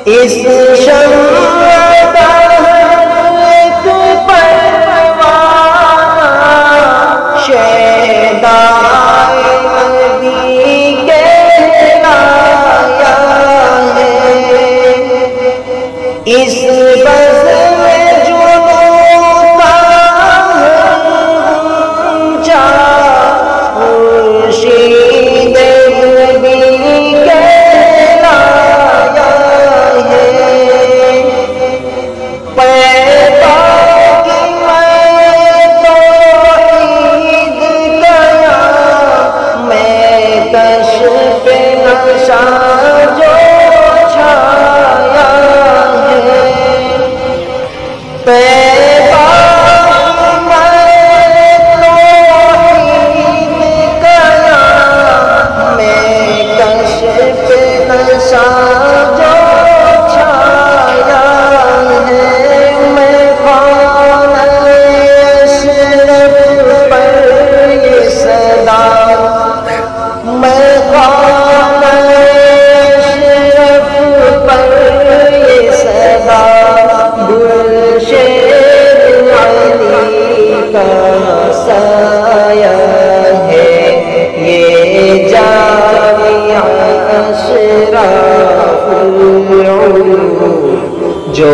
اس اس بس میں جنوں کا اونچا خورشید نبی کہلایا ہے پیدا کی میں توحید گیا میں کشف نشا جو چھایا پیدا میں توحید گیا میں کشف نشا جو چھایا ہے میں خوان اشرف پر یہ صدا میں خوان اشرف پر یہ صدا گلشن علی کا سایہ ہے یہ جامعہ اشراف العلوم جو